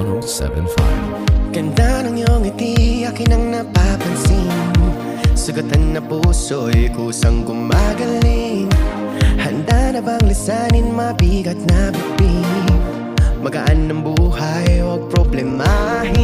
0917-939-1075. Ganda ng iyong ngiti, akin ang napapansin. Sugatan na puso'y kusang gumagaling. Handa na bang lisanin mabigat na bibig? Magaan ng buhay, huwag problemahin.